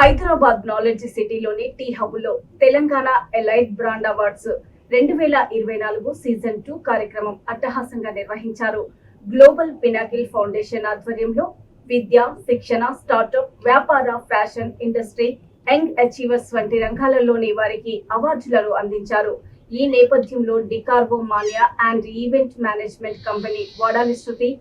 Hyderabad knowledge సిటీలోని tea hub లో Telangana elite brand awards 2024 season 2 కార్యక్రమం అట్టహాసంగా నిర్వహించారు. గ్లోబల్ పినాకిల్ ఫౌండేషన్ ఆధ్వర్యంలో విద్య, శిక్షణ, స్టార్టప్, వ్యాపార, ఫ్యాషన్ ఇండస్ట్రీ, యంగ్ అచీవర్స్ వంటి రంగాలలోని వారికి అవార్డులను అందించారు. ఈ నేపథ్యంలో డికార్బో మానియా అండ్ ఈవెంట్ మేనేజ్మెంట్ కంపెనీ వాడాలి Shruti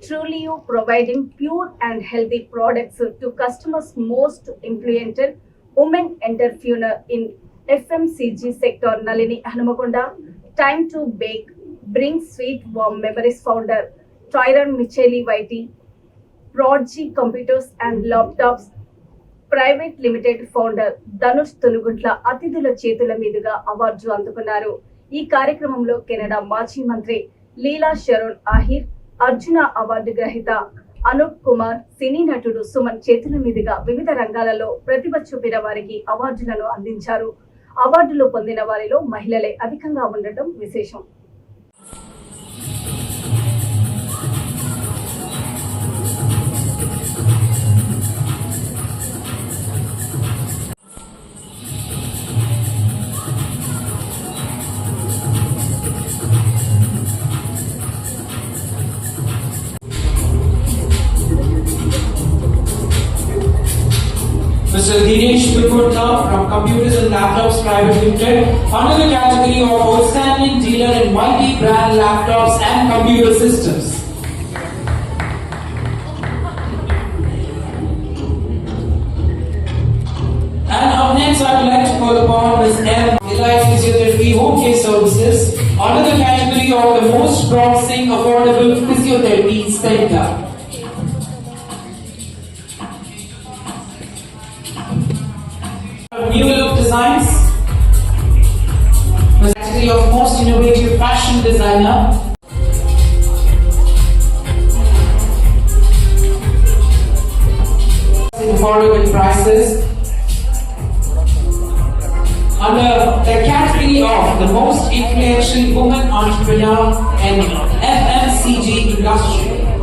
truly providing pure and healthy products to customers most influential women entrepreneur in FMCG sector Nalini Hanumakonda time to bake bring sweet warm memories founder Tyron Micheli Whitey Prodigy Computers and Laptops private limited founder Dhanush Tunuguntla అతిథుల చేతుల మీదుగా award అందుకున్నారు. ఈ కార్యక్రమంలో Canada మాజీ మంత్రి లీలా Sharon Ahir, Arjuna award గ్రహీత అనూప్ కుమార్, సినీ నటుడు సుమన్ చేతుల మీదుగా వివిధ రంగాలలో ప్రతిభ చూపిన వారికి అవార్డులను అందించారు. అవార్డులు పొందిన వారిలో మహిళలే అధికంగా ఉండటం విశేషం. Mr. Dinesh Purkurta from Computers and Laptops Private Limited under the category of Outstanding Dealer in Multi-Brand Laptops and Computer Systems. And up next I would like to call upon Ms. M. Elite Physiotherapy Home Care Services under the category of the Most Promising Affordable Physiotherapy Center. New look designs, the category of most innovative fashion designer, affordable prices, under the category of the most influential woman entrepreneur in FMCG industry.